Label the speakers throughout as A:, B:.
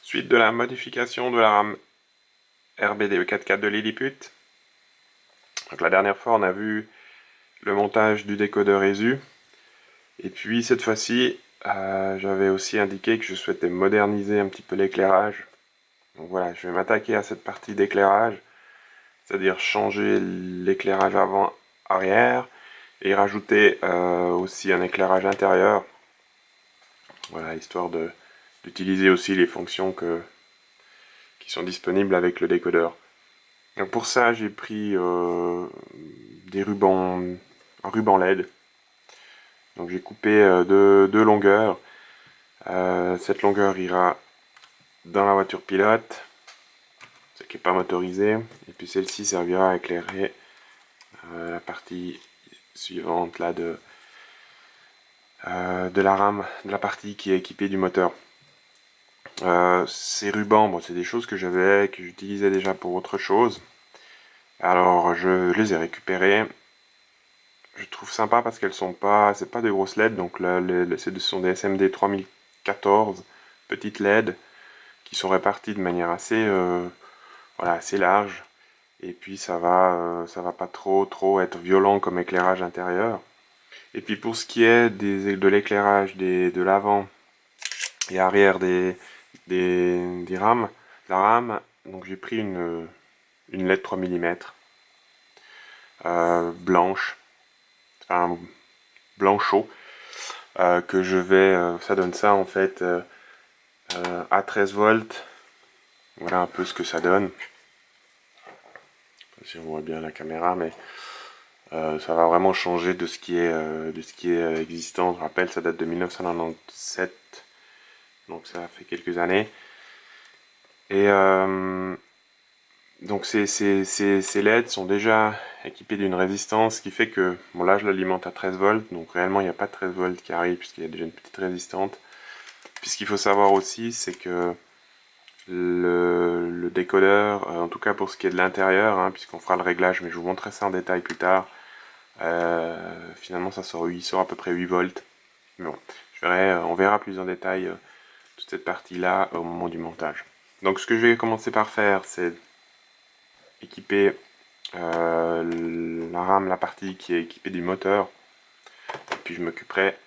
A: Suite de la modification de la RAM RBD 44 de Lilliput. Donc la dernière fois on a vu le montage du décodeur ESU. Et puis cette fois-ci j'avais aussi indiqué que je souhaitais moderniser un petit peu l'éclairage. Donc voilà, je vais m'attaquer à cette partie d'éclairage, c'est-à-dire changer l'éclairage avant-arrière et rajouter aussi un éclairage intérieur. Voilà, histoire d'utiliser aussi les fonctions qui sont disponibles avec le décodeur. Donc pour ça, j'ai pris des rubans, un ruban LED. Donc j'ai coupé deux longueurs. Cette longueur ira dans la voiture pilote, ce qui n'est pas motorisé. Et puis celle-ci servira à éclairer la partie suivante là de la rame, de la partie qui est équipée du moteur. Ces rubans, bon, c'est des choses que j'utilisais déjà pour autre chose. Alors je les ai récupérés. Je trouve sympa parce qu'elles sont pas, c'est pas des grosses LED, donc là, ce sont des SMD 3014 petites LED qui sont réparties de manière assez, voilà, assez large. Et puis ça va pas trop être violent comme éclairage intérieur. Et puis pour ce qui est de l'éclairage de l'avant et arrière des rames, la rame, donc j'ai pris une LED 3 mm blanche, enfin blanc chaud, que je vais, ça donne ça en fait à 13 volts. Voilà un peu ce que ça donne. Je sais pas si on voit bien la caméra, mais ça va vraiment changer de ce qui est existant. Je rappelle, ça date de 1997, donc ça fait quelques années. Et donc ces LED sont déjà équipés d'une résistance, ce qui fait que, bon là je l'alimente à 13 volts, donc réellement il n'y a pas de 13 volts qui arrive puisqu'il y a déjà une petite résistante. Puis ce qu'il faut savoir aussi, c'est que le décodeur, en tout cas pour ce qui est de l'intérieur, hein, puisqu'on fera le réglage, mais je vous montrerai ça en détail plus tard, finalement il sort à peu près 8 volts. Mais bon, on verra plus en détail toute cette partie-là au moment du montage. Donc ce que je vais commencer par faire, c'est équiper la RAM, la partie qui est équipée du moteur, et puis je m'occuperai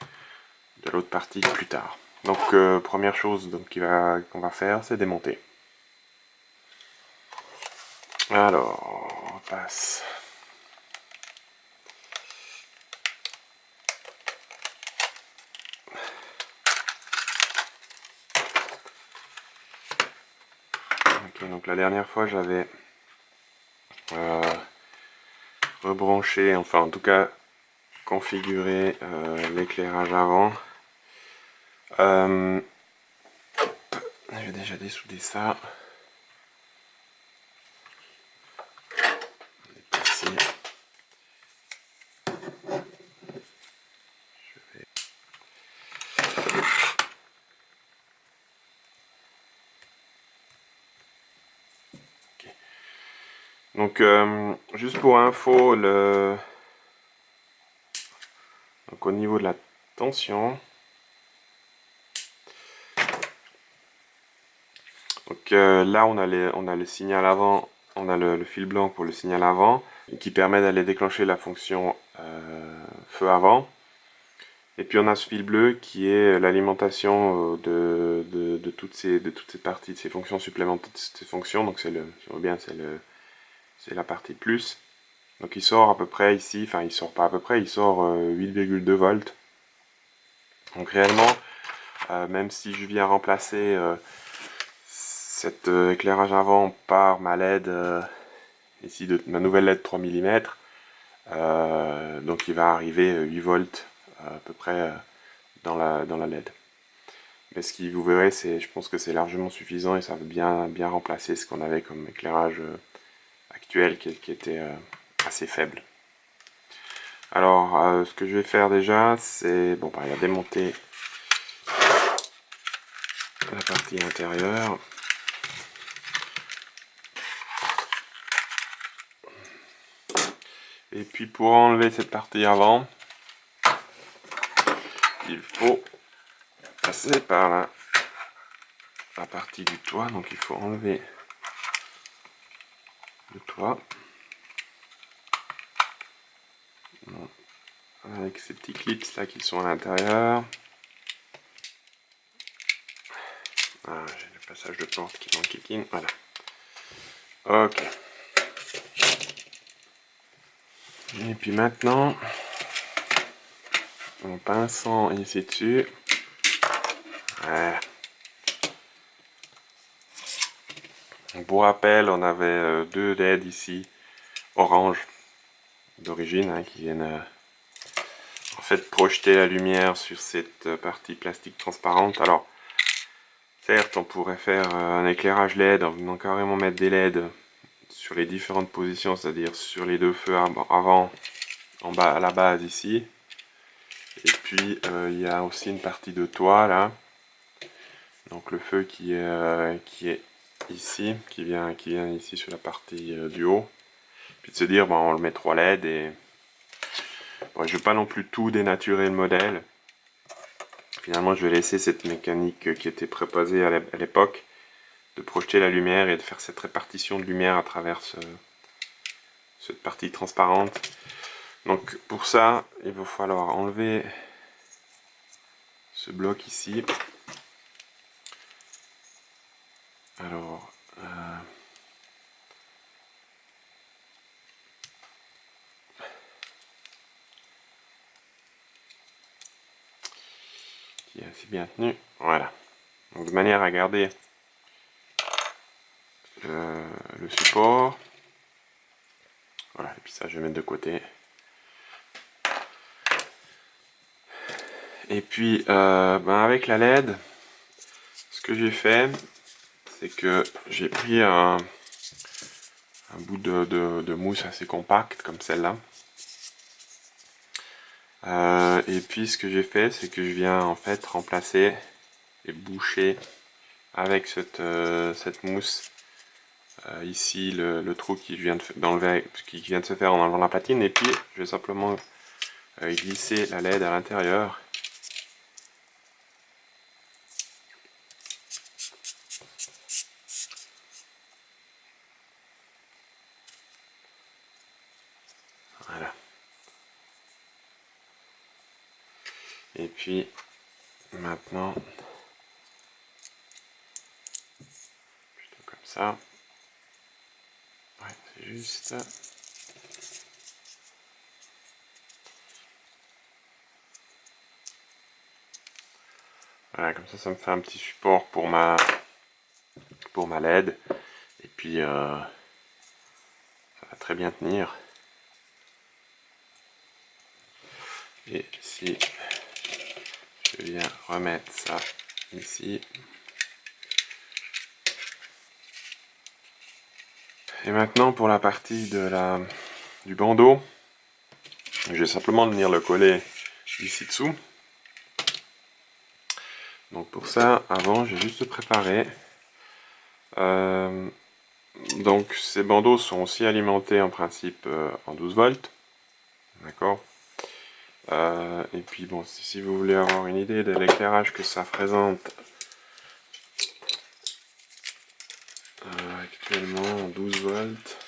A: de l'autre partie plus tard. Donc première chose qu'on va faire, c'est démonter. Alors, on passe. Ok, donc la dernière fois j'avais rebranché, enfin en tout cas configuré l'éclairage avant. J'ai déjà dessoudé ça. Donc, juste pour info, donc, au niveau de la tension, donc, là on a le signal avant, on a le fil blanc pour le signal avant, qui permet d'aller déclencher la fonction feu avant. Et puis on a ce fil bleu qui est l'alimentation de toutes ces parties, de ces fonctions supplémentaires, de ces fonctions. Donc c'est la partie plus. Donc il sort à peu près ici, enfin il sort pas à peu près, il sort 8,2 volts. Donc réellement, même si je viens remplacer cet éclairage avant par ma LED, ici de ma nouvelle LED 3 mm, donc il va arriver 8 volts à peu près dans la LED. Mais ce qui vous verrez, je pense que c'est largement suffisant et ça va bien remplacer ce qu'on avait comme éclairage actuel qui était assez faible. Alors, ce que je vais faire déjà, c'est il va démonter la partie intérieure. Et puis pour enlever cette partie avant, il faut passer par là. la partie du toit, donc il faut enlever le toit. Avec ces petits clips là qui sont à l'intérieur. Ah, j'ai le passage de porte qui m'enquiquine, voilà. Ok. Et puis maintenant, en pinçant ici dessus, voilà. Donc, pour rappel, on avait deux LED ici, orange, d'origine, hein, qui viennent en fait projeter la lumière sur cette partie plastique transparente. Alors, certes, on pourrait faire un éclairage LED en venant carrément mettre des LED sur les différentes positions, c'est-à-dire sur les deux feux avant, en bas à la base ici. Et puis il y a aussi une partie de toit là. Donc le feu qui est ici, qui vient ici sur la partie du haut. Puis de se dire, bon, on le met 3 LED et bon, je ne vais pas non plus tout dénaturer le modèle. Finalement, je vais laisser cette mécanique qui était préposée à l'époque, de projeter la lumière et de faire cette répartition de lumière à travers cette partie transparente. Donc pour ça, il va falloir enlever ce bloc ici. Alors, qui est assez bien tenu, voilà. Donc de manière à garder le support. Voilà, et puis ça je vais mettre de côté. Et puis avec la LED, ce que j'ai fait, c'est que j'ai pris un bout de mousse assez compact comme celle-là. Et puis ce que j'ai fait, c'est que je viens en fait remplacer et boucher avec cette mousse ici le trou qui vient de se faire en enlevant la platine. Et puis je vais simplement glisser la LED à l'intérieur. Voilà. Et puis maintenant, plutôt comme ça. Ouais, c'est juste. Voilà, comme ça me fait un petit support pour ma LED. Et puis ça va très bien tenir. Et si je viens remettre ça ici. Et maintenant pour la partie du bandeau, je vais simplement venir le coller ici dessous. Donc pour ça, avant, je vais juste préparer. Donc ces bandeaux sont aussi alimentés en principe en 12 volts. D'accord. Et puis bon, si vous voulez avoir une idée de l'éclairage que ça représente actuellement en 12 volts.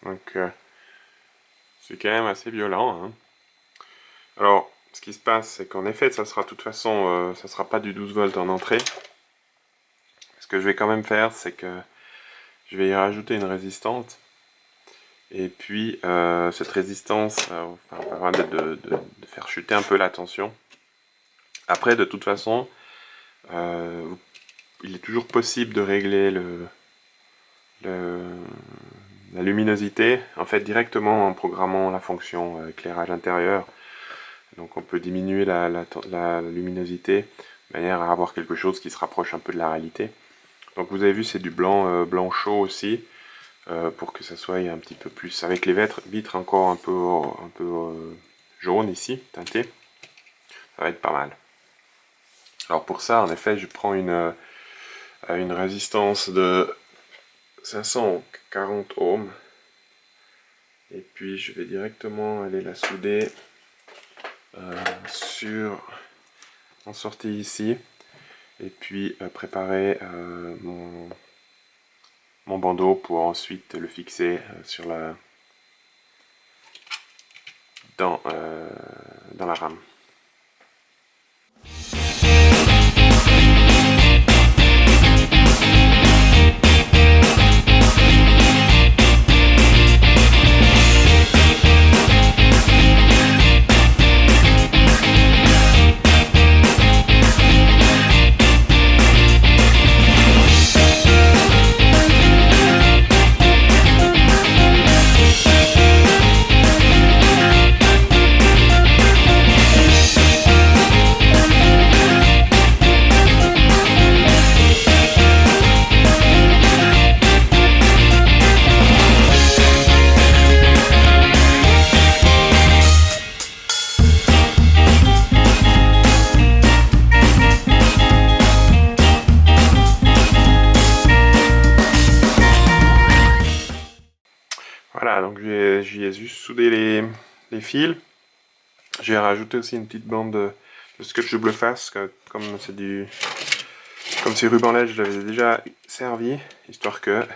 A: Donc c'est quand même assez violent. Hein. Alors, ce qui se passe, c'est qu'en effet, ça sera de toute façon, ça sera pas du 12 volts en entrée. Ce que je vais quand même faire, c'est que je vais y rajouter une résistance. Et puis, cette résistance va permettre de faire chuter un peu la tension. Après, de toute façon, il est toujours possible de régler la luminosité, en fait, directement en programmant la fonction éclairage intérieur. Donc on peut diminuer la luminosité de manière à avoir quelque chose qui se rapproche un peu de la réalité. Donc vous avez vu, c'est du blanc, blanc chaud aussi, pour que ça soit un petit peu plus, avec les vitres encore un peu jaune ici, teintées, ça va être pas mal. Alors pour ça, en effet, je prends une résistance de 540 ohms, et puis je vais directement aller la souder en sortie ici. et puis préparer mon bandeau pour ensuite le fixer sur dans la rame. Voilà, donc j'y ai juste soudé les fils. J'ai rajouté aussi une petite bande de scotch double face, comme c'est ruban LED, je l'avais déjà servi, histoire que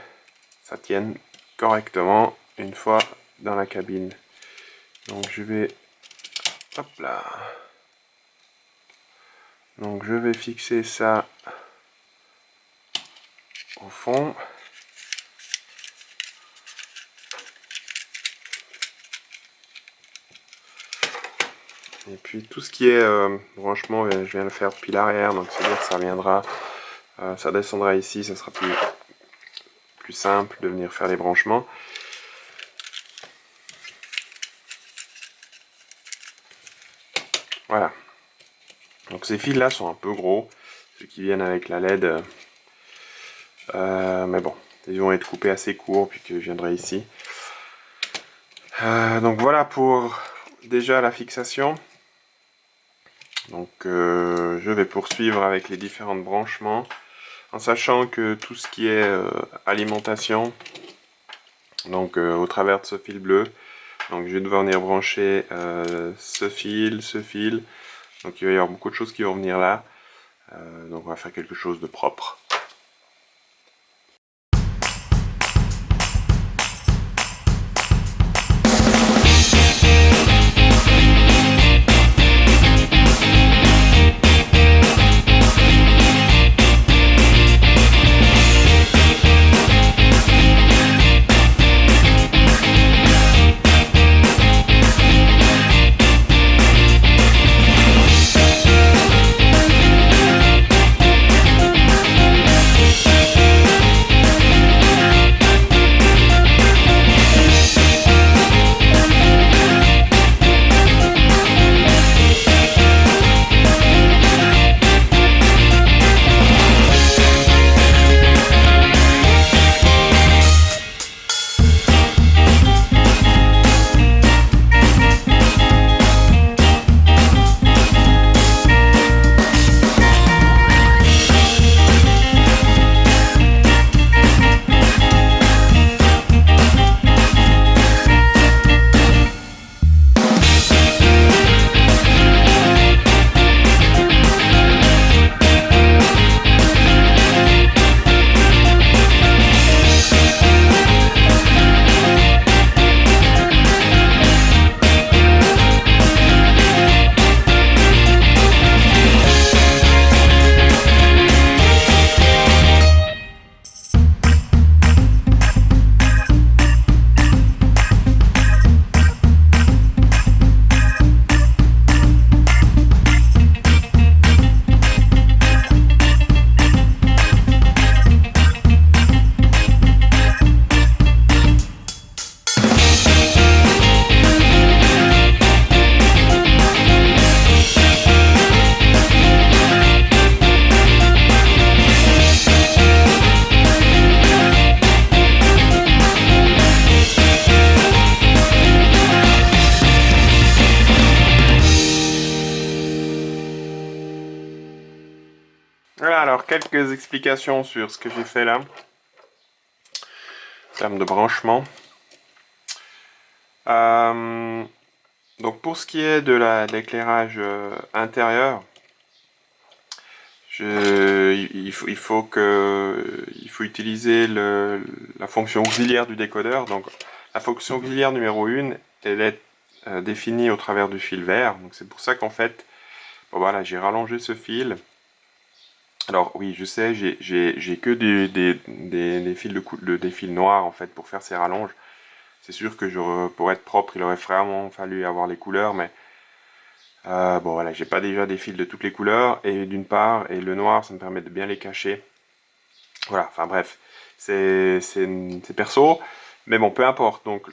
A: ça tienne correctement une fois dans la cabine. Donc je vais, hop là, donc je vais fixer ça au fond. Et puis tout ce qui est branchement, je viens de le faire depuis l'arrière, donc c'est-à-dire que ça reviendra, ça descendra ici, ça sera plus simple de venir faire les branchements. Voilà. Donc ces fils là sont un peu gros, ceux qui viennent avec la LED, mais bon, ils vont être coupés assez courts puis que je viendrai ici. Donc voilà pour déjà la fixation. Donc je vais poursuivre avec les différents branchements, en sachant que tout ce qui est alimentation, donc au travers de ce fil bleu, donc je vais devoir venir brancher ce fil, donc il va y avoir beaucoup de choses qui vont venir là, donc on va faire quelque chose de propre. Voilà, alors quelques explications sur ce que j'ai fait là, en termes de branchement. Donc pour ce qui est de l'éclairage intérieur, il faut utiliser la fonction auxiliaire du décodeur. Donc la fonction auxiliaire numéro 1, elle est définie au travers du fil vert. Donc c'est pour ça qu'en fait, bon, voilà, j'ai rallongé ce fil. Alors oui, je sais, j'ai que des fils des fils noirs en fait pour faire ces rallonges. C'est sûr que pour être propre, il aurait vraiment fallu avoir les couleurs, mais bon voilà, j'ai pas déjà des fils de toutes les couleurs, et d'une part, et le noir, ça me permet de bien les cacher. Voilà, enfin bref, c'est perso, mais bon, peu importe. Donc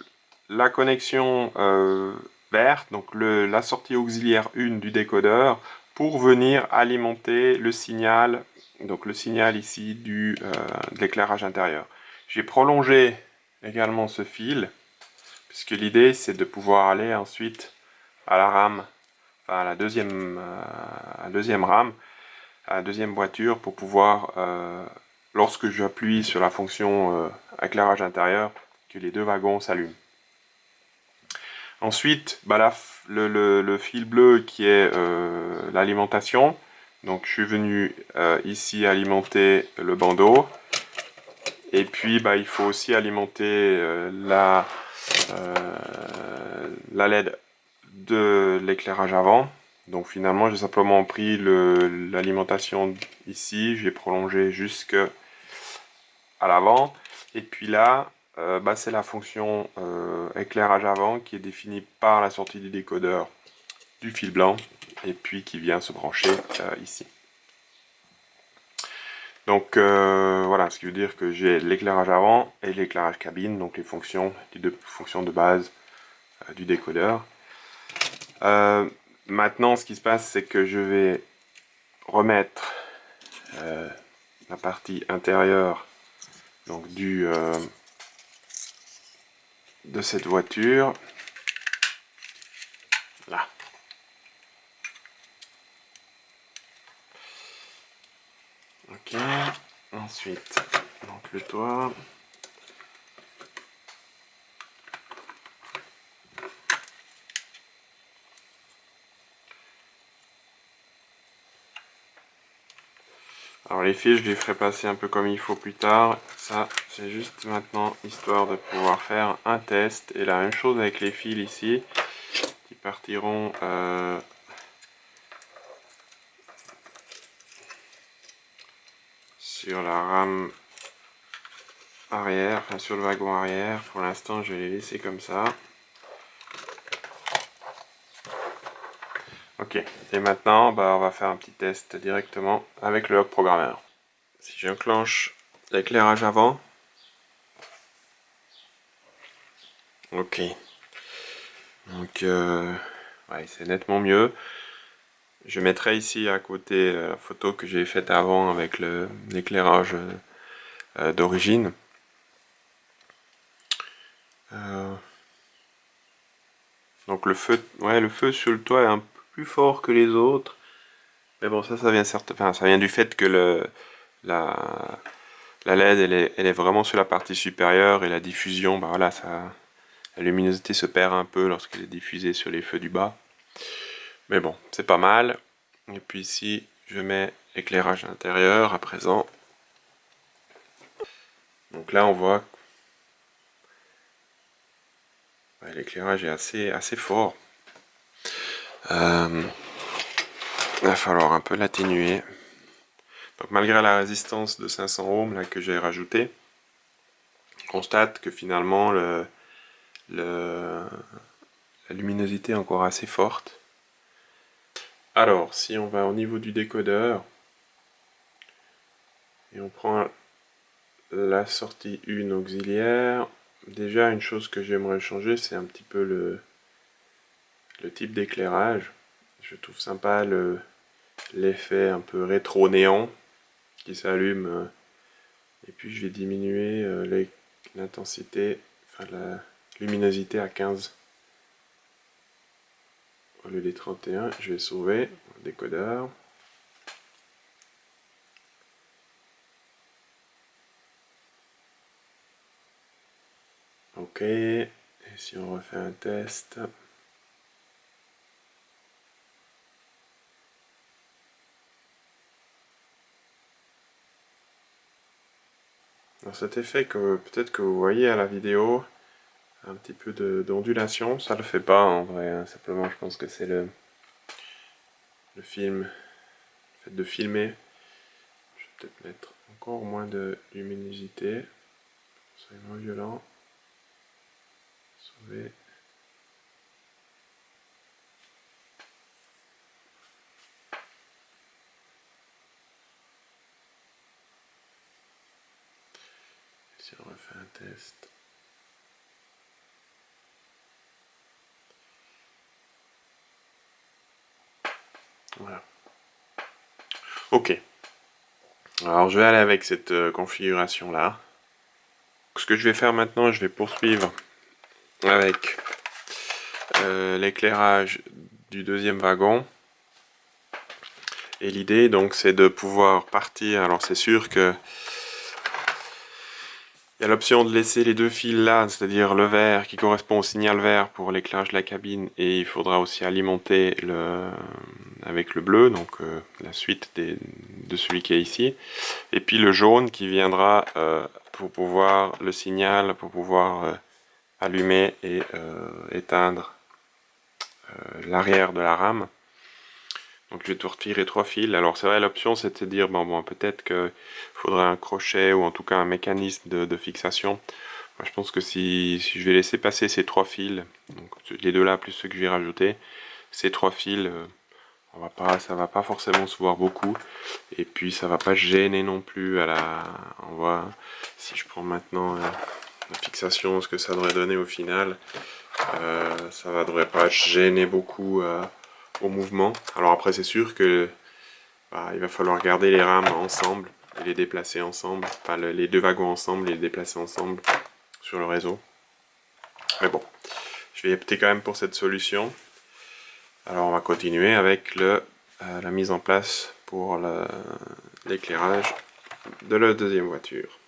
A: la connexion verte, donc la sortie auxiliaire 1 du décodeur, pour venir alimenter le signal, donc le signal ici de l'éclairage intérieur. J'ai prolongé également ce fil, puisque l'idée c'est de pouvoir aller ensuite à la rame, enfin à la deuxième rame, à la deuxième voiture, pour pouvoir, lorsque j'appuie sur la fonction éclairage intérieur, que les deux wagons s'allument. Ensuite, bah là, le fil bleu qui est l'alimentation. Donc je suis venu ici alimenter le bandeau. Et puis bah, il faut aussi alimenter la LED de l'éclairage avant. Donc finalement j'ai simplement pris l'alimentation ici, j'ai prolongé jusque à l'avant. Et puis là, bah, c'est la fonction éclairage avant qui est définie par la sortie du décodeur du fil blanc et puis qui vient se brancher ici. Donc voilà, ce qui veut dire que j'ai l'éclairage avant et l'éclairage cabine, donc les deux fonctions de base du décodeur. Maintenant, ce qui se passe, c'est que je vais remettre la partie intérieure donc de cette voiture là. Ok, ensuite donc le toit. Alors les fils, je les ferai passer un peu comme il faut plus tard. Ça, c'est juste maintenant histoire de pouvoir faire un test. Et la même chose avec les fils ici, qui partiront sur la rame arrière, enfin sur le wagon arrière. Pour l'instant, je vais les laisser comme ça. Ok, et maintenant, bah, on va faire un petit test directement avec le log programmeur. Si j'enclenche l'éclairage avant, ok, donc ouais, c'est nettement mieux. Je mettrai ici à côté la photo que j'ai faite avant avec l'éclairage d'origine. Donc le feu sur le toit est un peu plus fort que les autres. Mais bon, ça vient ça vient du fait que la LED elle est vraiment sur la partie supérieure, et la diffusion, bah voilà, la luminosité se perd un peu lorsqu'elle est diffusée sur les feux du bas. Mais bon, c'est pas mal. Et puis ici, je mets éclairage intérieur à présent. Donc là, on voit que l'éclairage est assez fort. Il va falloir un peu l'atténuer. Donc malgré la résistance de 500 ohms là, que j'ai rajouté, on constate que finalement la luminosité est encore assez forte. Alors, si on va au niveau du décodeur, et on prend la sortie 1 auxiliaire, déjà une chose que j'aimerais changer, c'est un petit peu le type d'éclairage. Je trouve sympa l'effet un peu rétro-néon qui s'allume, et puis je vais diminuer l'intensité, enfin la luminosité à 15 au lieu des 31. Je vais sauver le décodeur. Ok, et si on refait un test. Dans cet effet que peut-être que vous voyez à la vidéo, un petit peu d'ondulation, ça le fait pas en vrai, hein. Simplement je pense que c'est le film, le fait de filmer. Je vais peut-être mettre encore moins de luminosité, c'est moins violent. Sauver. Si on refait un test. Voilà. Ok. Alors je vais aller avec cette configuration là. Ce que je vais faire maintenant, je vais poursuivre avec l'éclairage du deuxième wagon. Et l'idée donc c'est de pouvoir partir. Alors c'est sûr que il y a l'option de laisser les deux fils là, c'est-à-dire le vert qui correspond au signal vert pour l'éclairage de la cabine, et il faudra aussi alimenter avec le bleu, donc la suite de celui qui est ici, et puis le jaune qui viendra pour pouvoir le signal, pour pouvoir allumer et éteindre l'arrière de la rame. Donc je vais tout retirer 3 fils. Alors c'est vrai, l'option c'est de se dire bon peut-être qu'il faudrait un crochet ou en tout cas un mécanisme de fixation. Moi je pense que si je vais laisser passer ces 3 fils, donc les deux là plus ceux que je vais rajouter, ces 3 fils, ça va pas forcément se voir beaucoup, et puis ça va pas gêner non plus on voit si je prends maintenant la fixation, ce que ça devrait donner au final, ça devrait pas gêner beaucoup au mouvement. Alors après c'est sûr que il va falloir garder les rames ensemble et les déplacer ensemble, pas les deux wagons ensemble et les déplacer ensemble sur le réseau. Mais bon, je vais opter quand même pour cette solution. Alors on va continuer avec la mise en place pour l'éclairage de la deuxième voiture.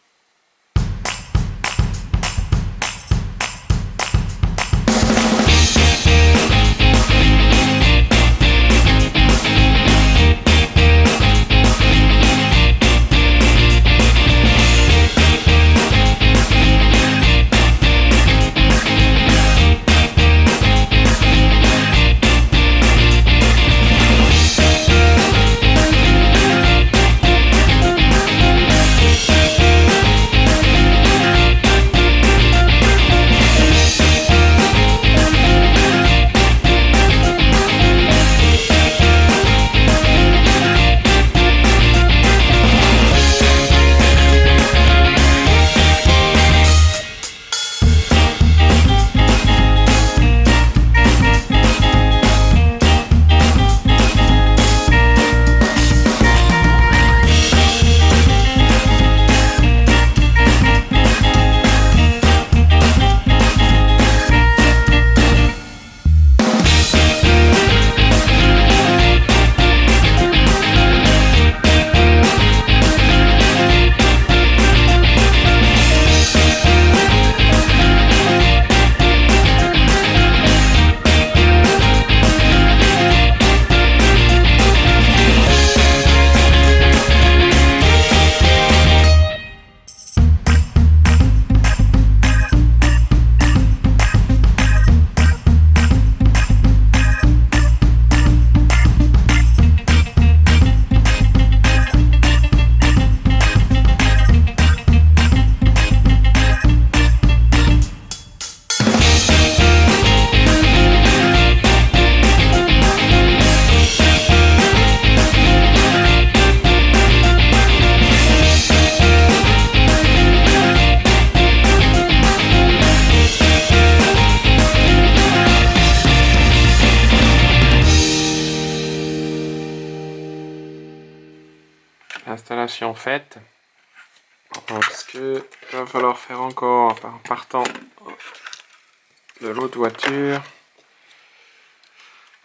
A: Installation faite. Donc ce qu'il va falloir faire encore en partant de l'autre voiture,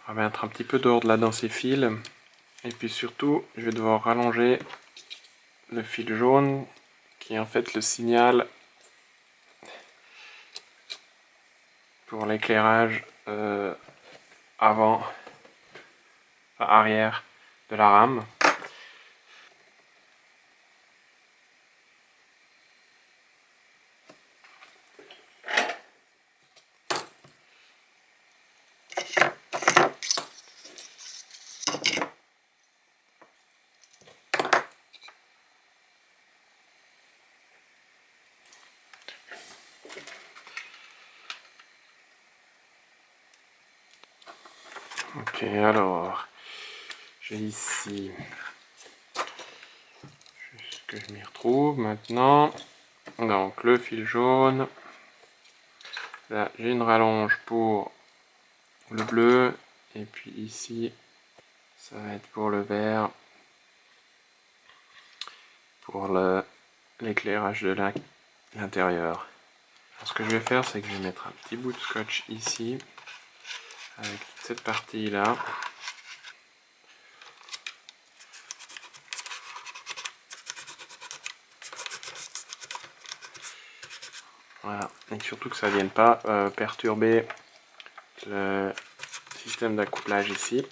A: on va mettre un petit peu d'ordre là dans ces fils, et puis surtout je vais devoir rallonger le fil jaune qui est en fait le signal pour l'éclairage arrière de la rame. Ok, alors, j'ai ici, juste que je m'y retrouve maintenant. Donc le fil jaune, là j'ai une rallonge pour le bleu, et puis ici ça va être pour le vert, pour l'éclairage de l'intérieur. Ce que je vais faire, c'est que je vais mettre un petit bout de scotch ici, avec toute cette partie là. Voilà, et surtout que ça ne vienne pas perturber le système d'accouplage ici.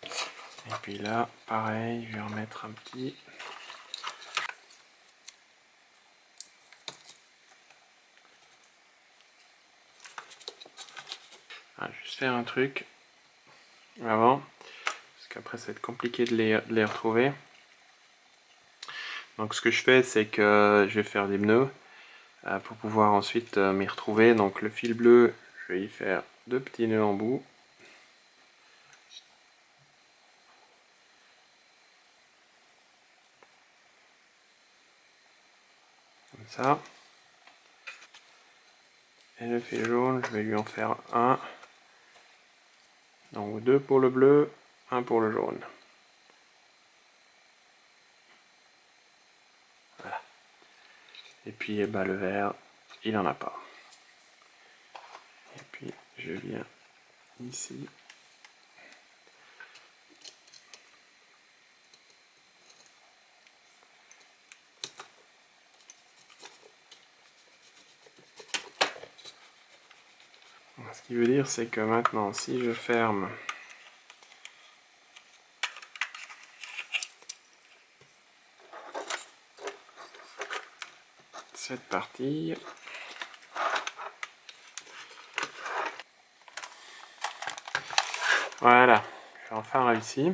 A: Et puis là, pareil, je vais remettre un petit. Ah, juste faire un truc avant, parce qu'après ça va être compliqué de les retrouver. Donc ce que je fais, c'est que je vais faire des nœuds pour pouvoir ensuite m'y retrouver. Donc le fil bleu, je vais y faire 2 petits nœuds en bout. Comme ça. Et le fil jaune, je vais lui en faire un. Donc 2 pour le bleu, 1 pour le jaune. Voilà. Et puis le vert, il n'en a pas. Et puis je viens ici. Ce qui veut dire, c'est que maintenant, si je ferme cette partie, voilà, j'ai enfin réussi.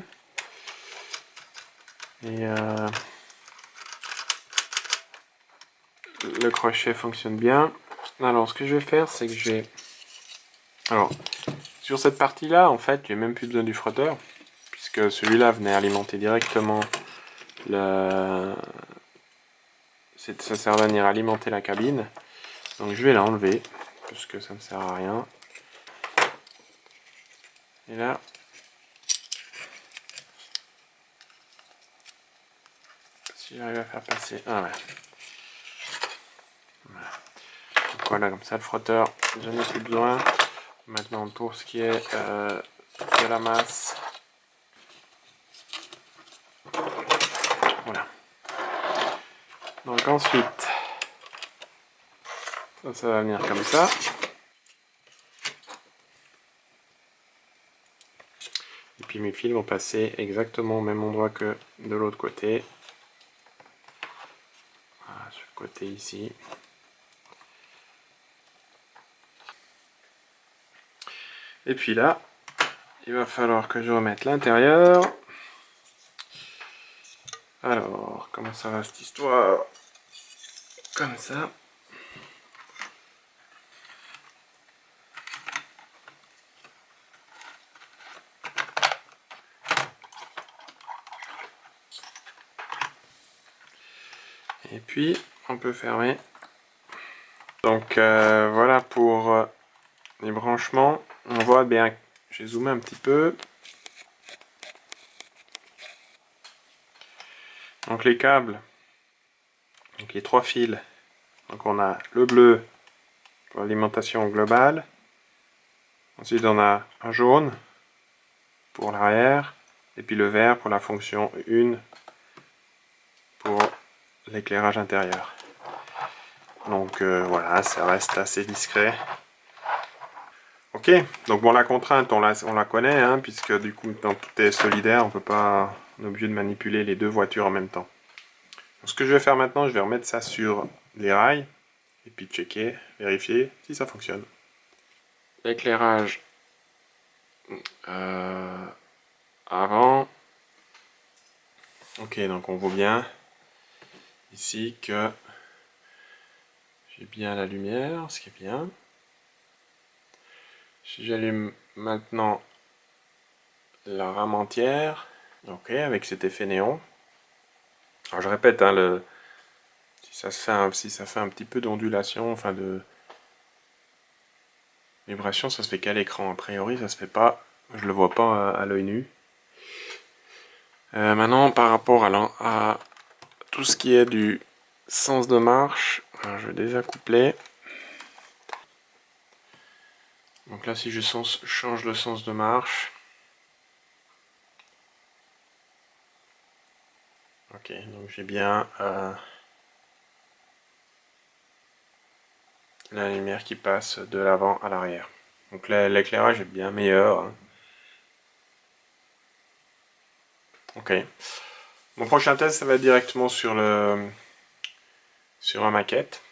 A: Et le crochet fonctionne bien. Alors, ce que je vais faire, c'est que je vais... Alors, sur cette partie-là, en fait, j'ai même plus besoin du frotteur, puisque celui-là venait alimenter directement le... Ça sert à venir alimenter la cabine. Donc je vais l'enlever, parce que ça ne sert à rien. Et là, si j'arrive à faire passer... Ah ouais. Voilà. Donc voilà, comme ça le frotteur, j'en ai plus besoin. Maintenant pour ce qui est de la masse. Voilà. Donc ensuite, ça va venir comme ça. Et puis mes fils vont passer exactement au même endroit que de l'autre côté. Voilà, sur le côté ici. Et puis là, il va falloir que je remette l'intérieur. Alors, comment ça va cette histoire? Comme ça. Et puis, on peut fermer. Donc, voilà pour les branchements. On voit bien, j'ai zoomé un petit peu. Donc les câbles, donc les 3 fils. Donc on a le bleu pour l'alimentation globale. Ensuite on a un jaune pour l'arrière. Et puis le vert pour la fonction 1 pour l'éclairage intérieur. Donc voilà, ça reste assez discret. Ok, donc bon, la contrainte on la connaît, hein, puisque du coup dans tout est solidaire, on est obligé de manipuler les deux voitures en même temps. Donc, ce que je vais faire maintenant, je vais remettre ça sur les rails, et puis checker, vérifier si ça fonctionne. L'éclairage avant. Ok, donc on voit bien ici que j'ai bien la lumière, ce qui est bien. Si j'allume maintenant la rame entière, ok, avec cet effet néon. Alors je répète, hein, si ça fait un petit peu d'ondulation, enfin de vibration, ça se fait qu'à l'écran. A priori, ça se fait pas, je le vois pas à l'œil nu. Maintenant, par rapport à tout ce qui est du sens de marche, alors je vais désaccoupler. Donc là, si je change le sens de marche, ok, donc j'ai bien la lumière qui passe de l'avant à l'arrière. Donc là, l'éclairage est bien meilleur, hein. Ok. Mon prochain test, ça va être directement sur la maquette.